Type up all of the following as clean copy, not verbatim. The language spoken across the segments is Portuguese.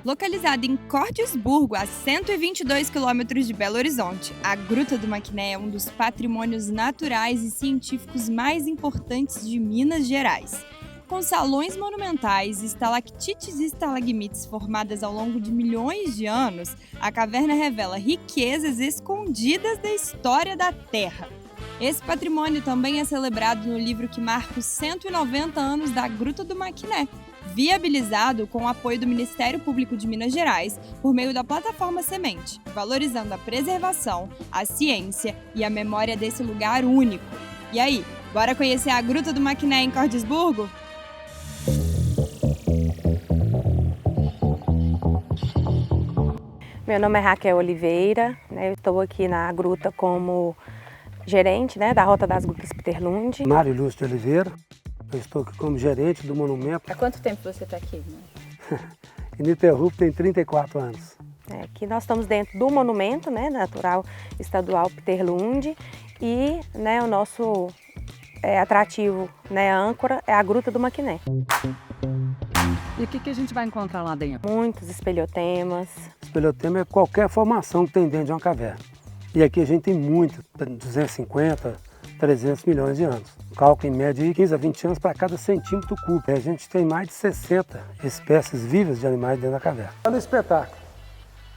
Localizada em Cordisburgo, a 122 quilômetros de Belo Horizonte, a Gruta do Maquiné é um dos patrimônios naturais e científicos mais importantes de Minas Gerais. Com salões monumentais, estalactites e estalagmites formadas ao longo de milhões de anos, a caverna revela riquezas escondidas da história da Terra. Esse patrimônio também é celebrado no livro que marca os 190 anos da Gruta do Maquiné, viabilizado com o apoio do Ministério Público de Minas Gerais por meio da plataforma Semente, valorizando a preservação, a ciência e a memória desse lugar único. E aí, bora conhecer a Gruta do Maquiné em Cordisburgo? Meu nome é Raquel Oliveira, eu estou aqui na gruta como gerente da Rota das Grutas Peter Lund. Mário Lúcio de Oliveira, eu estou aqui como gerente do monumento. Há quanto tempo você está aqui? Ininterrupto tem 34 anos. Aqui nós estamos dentro do monumento natural estadual Peter Lund e o nosso atrativo, âncora, é a Gruta do Maquiné. E o que a gente vai encontrar lá dentro? Muitos espelhotemas. Espelhotema é qualquer formação que tem dentro de uma caverna. E aqui a gente tem muito, 250, 300 milhões de anos. Cálculo em média de 15 a 20 anos para cada centímetro cúbico. A gente tem mais de 60 espécies vivas de animais dentro da caverna. Olha o espetáculo,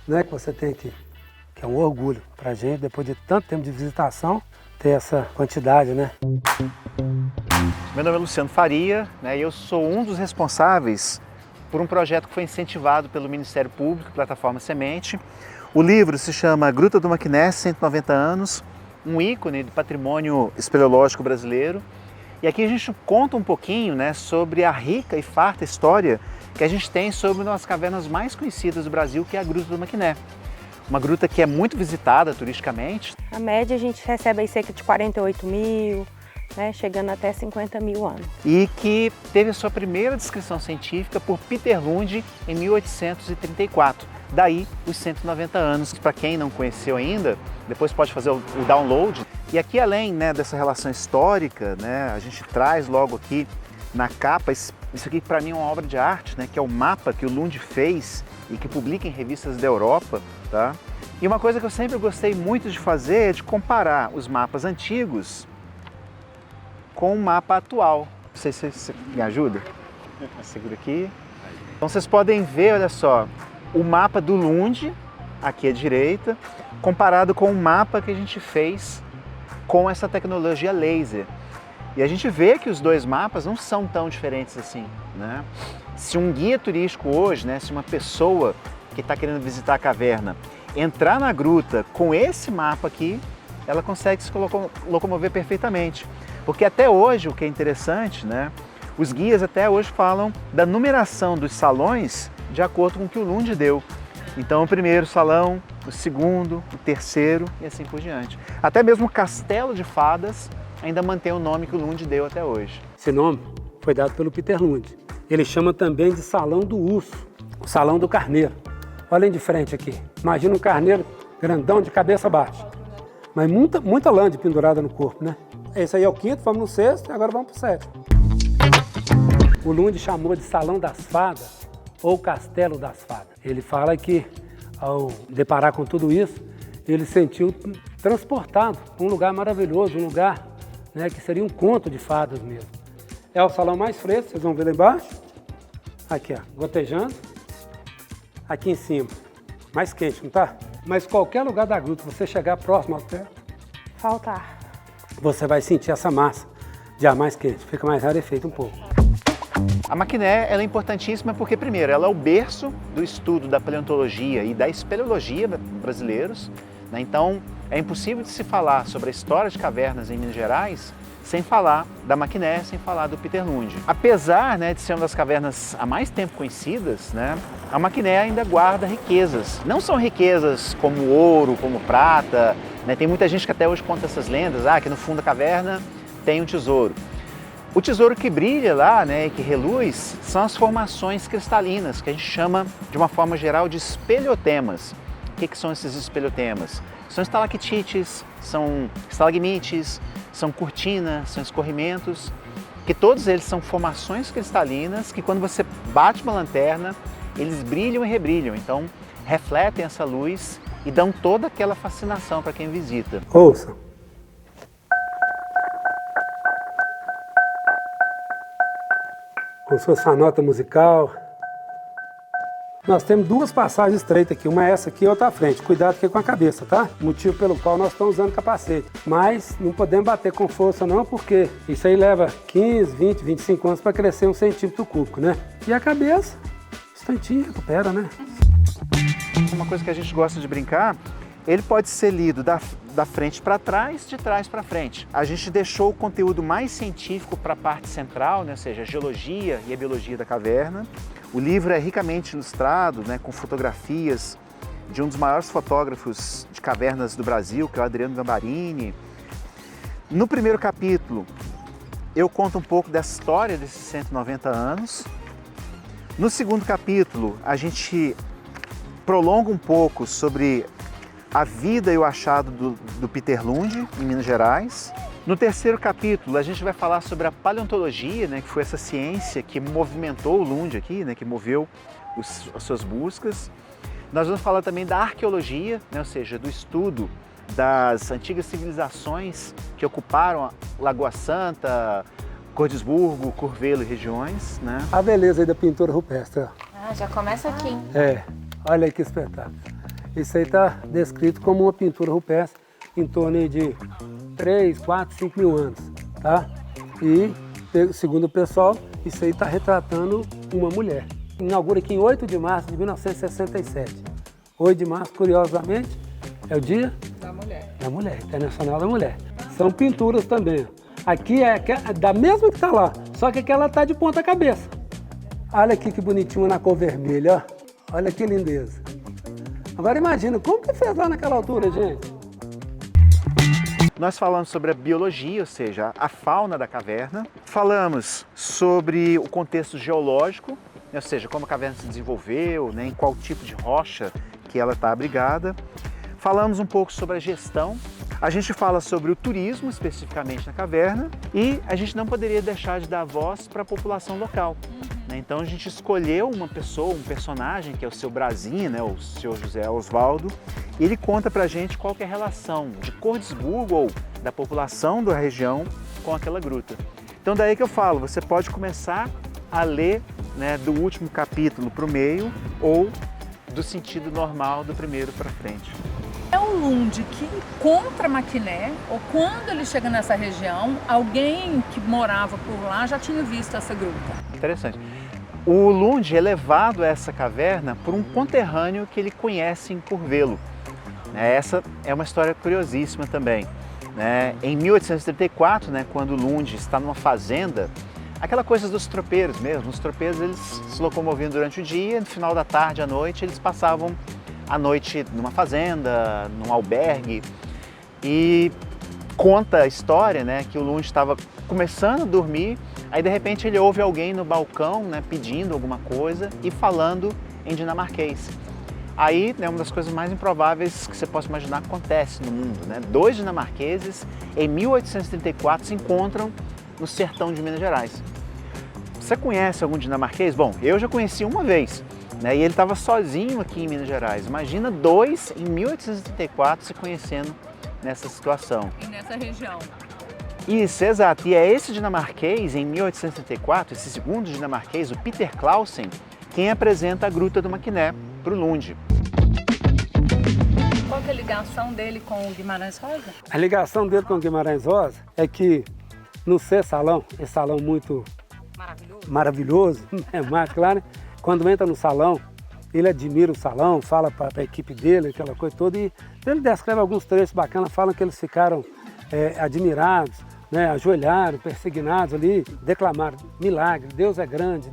que você tem aqui, que é um orgulho para a gente, depois de tanto tempo de visitação, ter essa quantidade, Meu nome é Luciano Faria, e eu sou um dos responsáveis por um projeto que foi incentivado pelo Ministério Público, Plataforma Semente. O livro se chama Gruta do Maquiné, 190 anos, um ícone do patrimônio espeleológico brasileiro. E aqui a gente conta um pouquinho sobre a rica e farta história que a gente tem sobre uma das cavernas mais conhecidas do Brasil, que é a Gruta do Maquiné. Uma gruta que é muito visitada turisticamente. A média a gente recebe aí cerca de 48 mil, chegando até 50 mil anos. E que teve a sua primeira descrição científica por Peter Lund em 1834. Daí os 190 anos, que para quem não conheceu ainda, depois pode fazer o download. E aqui, além dessa relação histórica, a gente traz logo aqui na capa, isso aqui para mim é uma obra de arte, que é o mapa que o Lund fez e que publica em revistas da Europa. Tá? E uma coisa que eu sempre gostei muito de fazer é de comparar os mapas antigos com o mapa atual. Não sei se você me ajuda. Segura aqui. Então vocês podem ver, olha só, o mapa do Lund, aqui à direita, comparado com o mapa que a gente fez com essa tecnologia laser. E a gente vê que os dois mapas não são tão diferentes assim. Se um guia turístico hoje, se uma pessoa que está querendo visitar a caverna entrar na gruta com esse mapa aqui, ela consegue se locomover perfeitamente. Porque até hoje, o que é interessante, os guias até hoje falam da numeração dos salões de acordo com o que o Lund deu. Então, o primeiro salão, o segundo, o terceiro e assim por diante. Até mesmo o Castelo de Fadas ainda mantém o nome que o Lund deu até hoje. Esse nome foi dado pelo Peter Lund. Ele chama também de Salão do Urso, o Salão do Carneiro. Olhem de frente aqui. Imagina um carneiro grandão de cabeça baixa. Mas muita lã pendurada no corpo, Esse aí é o quinto, vamos no sexto e agora vamos pro sétimo. O Lund chamou de Salão das Fadas ou Castelo das Fadas. Ele fala que, ao deparar com tudo isso, ele se sentiu transportado para um lugar maravilhoso, um lugar que seria um conto de fadas mesmo. É o salão mais fresco, vocês vão ver lá embaixo. Aqui, ó, gotejando. Aqui em cima, mais quente, não tá? Mas qualquer lugar da gruta, você chegar próximo ao teto, Falta ar. Você vai sentir essa massa de ar mais quente, fica mais rarefeito um pouco. A Maquiné ela é importantíssima porque, primeiro, ela é o berço do estudo da paleontologia e da espeleologia brasileiros. Então, é impossível de se falar sobre a história de cavernas em Minas Gerais sem falar da Maquiné, sem falar do Peter Lund. Apesar de ser uma das cavernas há mais tempo conhecidas, a Maquiné ainda guarda riquezas. Não são riquezas como ouro, como prata. Tem muita gente que até hoje conta essas lendas, que no fundo da caverna tem um tesouro. O tesouro que brilha lá, e que reluz, são as formações cristalinas, que a gente chama, de uma forma geral, de espelhotemas. O que são esses espelhotemas? São estalactites, são estalagmites, são cortinas, são escorrimentos, que todos eles são formações cristalinas que quando você bate uma lanterna, eles brilham e rebrilham, então refletem essa luz e dão toda aquela fascinação para quem visita. Ouça. Como se fosse uma nota musical. Nós temos duas passagens estreitas aqui, uma é essa aqui e outra à frente. Cuidado aqui com a cabeça, tá? Motivo pelo qual nós estamos usando capacete. Mas não podemos bater com força não, porque isso aí leva 15, 20, 25 anos para crescer 1 centímetro cúbico, né? E a cabeça, instantinho, recupera, né? Uma coisa que a gente gosta de brincar, ele pode ser lido da frente para trás, de trás para frente. A gente deixou o conteúdo mais científico para a parte central, né? Ou seja, a geologia e a biologia da caverna. O livro é ricamente ilustrado, né, com fotografias de um dos maiores fotógrafos de cavernas do Brasil, que é o Adriano Gambarini. No primeiro capítulo, eu conto um pouco da história desses 190 anos. No segundo capítulo, a gente prolonga um pouco sobre a vida e o achado do Peter Lund, em Minas Gerais. No terceiro capítulo, a gente vai falar sobre a paleontologia, né, que foi essa ciência que movimentou o Lund aqui, né, que moveu as suas buscas. Nós vamos falar também da arqueologia, né, ou seja, do estudo das antigas civilizações que ocuparam Lagoa Santa, Cordisburgo, Curvelo e regiões, né? A beleza aí da pintura rupestre, ó. Ah, já começa aqui. É, olha aí que espetáculo. Isso aí está descrito como uma pintura rupestre em torno de 3, 4, 5 mil anos, tá? E, segundo o pessoal, isso aí está retratando uma mulher. Inaugura aqui em 8 de março de 1967. 8 de março, curiosamente, é o dia Da mulher. da mulher, Internacional da Mulher. São pinturas também. Aqui é da mesma que está lá, só que aquela está de ponta cabeça. Olha aqui que bonitinho na cor vermelha, ó. Olha que lindeza. Agora imagina, como que fez lá naquela altura, gente? Nós falamos sobre a biologia, ou seja, a fauna da caverna. Falamos sobre o contexto geológico, né, ou seja, como a caverna se desenvolveu, né, em qual tipo de rocha que ela está abrigada. Falamos um pouco sobre a gestão. A gente fala sobre o turismo, especificamente na caverna, e a gente não poderia deixar de dar voz para a população local. Então a gente escolheu uma pessoa, um personagem, que é o seu Brasinha, né, o senhor José Osvaldo, e ele conta pra gente qual que é a relação de Cordisburgo ou da população da região com aquela gruta. Então daí que eu falo, você pode começar a ler, né, do último capítulo para o meio ou do sentido normal do primeiro para frente. É o Lund que encontra Maquiné, ou quando ele chega nessa região, alguém que morava por lá já tinha visto essa gruta. Interessante. O Lund é levado a essa caverna por um conterrâneo que ele conhece em Curvelo. Essa é uma história curiosíssima também. Em 1834, quando o Lund está numa fazenda, aquela coisa dos tropeiros mesmo, os tropeiros eles se locomoviam durante o dia, no final da tarde, à noite, eles passavam a noite numa fazenda, num albergue, e conta a história, que o Lund estava começando a dormir, aí de repente ele ouve alguém no balcão, pedindo alguma coisa e falando em dinamarquês. Aí, uma das coisas mais improváveis que você possa imaginar acontece no mundo, 2 dinamarqueses em 1834 se encontram no sertão de Minas Gerais. Você conhece algum dinamarquês? Bom, eu já conheci uma vez. E ele estava sozinho aqui em Minas Gerais. Imagina 2 em 1834 se conhecendo nessa situação. E nessa região. Isso, exato. E é esse dinamarquês, em 1834, esse segundo dinamarquês, o Peter Clausen, quem apresenta a Gruta do Maquiné para o Lund. Qual que é a ligação dele com o Guimarães Rosa? A ligação dele com o Guimarães Rosa é que no seu salão, esse salão muito maravilhoso, claro, quando entra no salão, ele admira o salão, fala para a equipe dele, aquela coisa toda, e ele descreve alguns trechos bacanas, falam que eles ficaram admirados, ajoelharam, persignados ali, declamaram milagre, Deus é grande,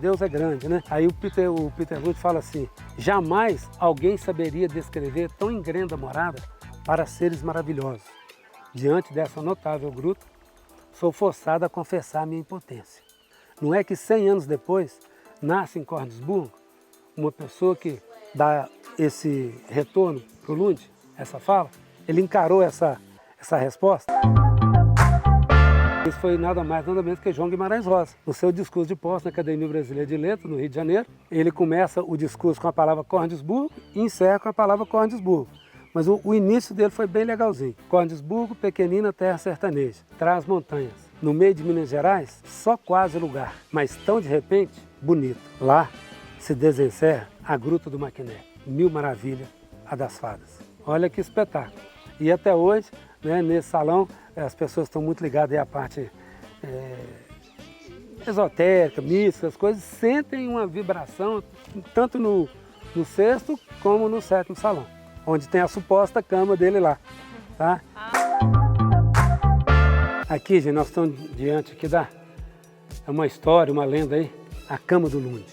Aí o Peter Lund fala assim, jamais alguém saberia descrever tão engrenda morada para seres maravilhosos. Diante dessa notável gruta, sou forçado a confessar minha impotência. Não é que 100 anos depois, nasce em Cordisburgo uma pessoa que dá esse retorno para o Lund, essa fala, ele encarou essa resposta. Isso foi nada mais, nada menos que João Guimarães Rosa. No seu discurso de posse na Academia Brasileira de Letras, no Rio de Janeiro, ele começa o discurso com a palavra Cordesburgo e encerra com a palavra Cordesburgo. Mas o início dele foi bem legalzinho. Cordesburgo, pequenina terra sertaneja, traz montanhas. No meio de Minas Gerais, só quase lugar, mas tão de repente, bonito. Lá se desencerra a Gruta do Maquiné, mil maravilhas, a das fadas. Olha que espetáculo. E até hoje, né, nesse salão, as pessoas estão muito ligadas à parte esotérica, mística, as coisas, sentem uma vibração tanto no sexto como no sétimo salão, onde tem a suposta cama dele lá, tá? Aqui, gente, nós estamos diante aqui é uma história, uma lenda aí, a cama do Lund.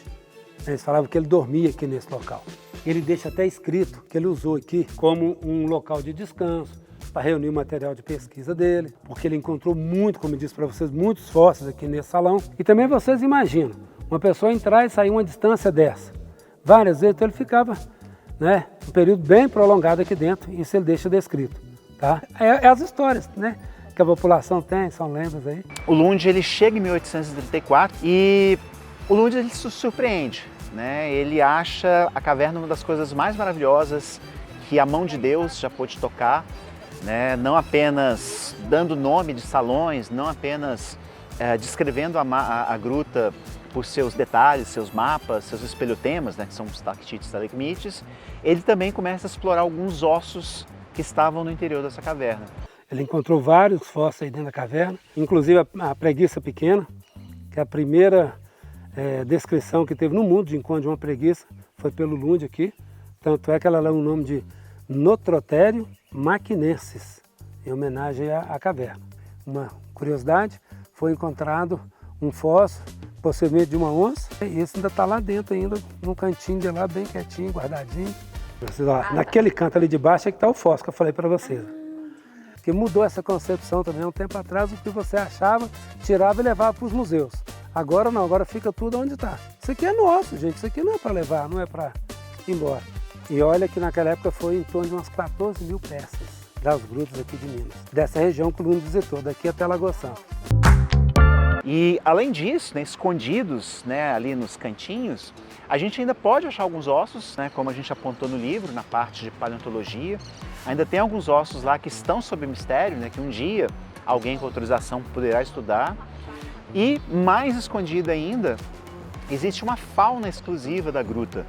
Eles falavam que ele dormia aqui nesse local. Ele deixa até escrito que ele usou aqui como um local de descanso, para reunir o material de pesquisa dele, porque ele encontrou muito, como eu disse para vocês, muitos fósseis aqui nesse salão. E também vocês imaginam, uma pessoa entrar e sair uma distância dessa. Várias vezes, então ele ficava, né, um período bem prolongado aqui dentro, e isso ele deixa descrito, tá? É as histórias, né, que a população tem, são lendas aí. O Lund, ele chega em 1834 e o Lund, ele se surpreende, né? Ele acha a caverna uma das coisas mais maravilhosas que a mão de Deus já pôde tocar, né? Não apenas dando nome de salões, não apenas descrevendo a gruta por seus detalhes, seus mapas, seus espelhotemas, né, que são os estalactites e estalagmites, ele também começa a explorar alguns ossos que estavam no interior dessa caverna. Ele encontrou vários fósseis aí dentro da caverna, inclusive a preguiça pequena, que é a primeira descrição que teve no mundo de encontro de uma preguiça, foi pelo Lund aqui, tanto é que ela leva o nome de Notrotério maquinensis, em homenagem à caverna. Uma curiosidade, foi encontrado um fóssil, possivelmente de uma onça, e esse ainda está lá dentro ainda, num cantinho de lá, bem quietinho, guardadinho. Vocês, ó, naquele canto ali de baixo é que está o fóssil que eu falei para vocês. Que mudou essa concepção também, um tempo atrás, o que você achava, tirava e levava para os museus. Agora não, agora fica tudo onde está. Isso aqui é nosso, gente, isso aqui não é para levar, não é para ir embora. E olha que naquela época foi em torno de umas 14 mil peças das grutas aqui de Minas, dessa região que o Lund visitou, daqui até Lagoa Santa. E além disso, né, escondidos, né, ali nos cantinhos, a gente ainda pode achar alguns ossos, né, como a gente apontou no livro, na parte de paleontologia. Ainda tem alguns ossos lá que estão sob mistério, né, que um dia alguém com autorização poderá estudar. E mais escondida ainda, existe uma fauna exclusiva da gruta.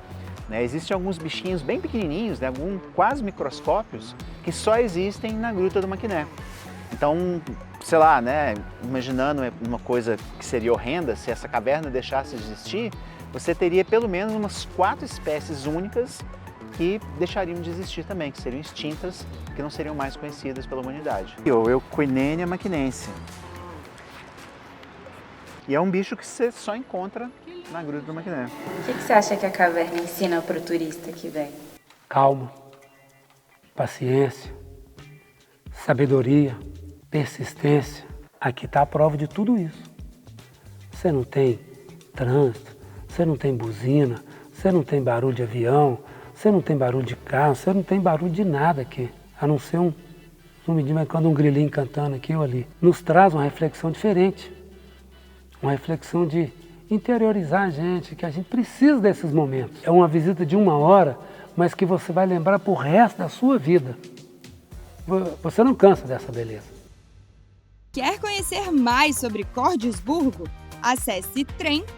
Existem alguns bichinhos bem pequenininhos, né, alguns quase microscópios, que só existem na Gruta do Maquiné. Então, sei lá, né, imaginando uma coisa que seria horrenda, se essa caverna deixasse de existir, você teria pelo menos umas 4 espécies únicas que deixariam de existir também, que seriam extintas, que não seriam mais conhecidas pela humanidade. O Euquinenia maquinense. E é um bicho que você só encontra na Gruta do Maquiné. O que você acha que a caverna ensina para o turista que vem? Calma, paciência, sabedoria, persistência. Aqui está a prova de tudo isso. Você não tem trânsito, você não tem buzina, você não tem barulho de avião, você não tem barulho de carro, você não tem barulho de nada aqui, a não ser um grilinho cantando aqui ou ali. Nos traz uma reflexão diferente, uma reflexão de interiorizar a gente, que a gente precisa desses momentos. É uma visita de 1 hora, mas que você vai lembrar pro resto da sua vida. Você não cansa dessa beleza. Quer conhecer mais sobre Cordesburgo? Acesse trem.com.br.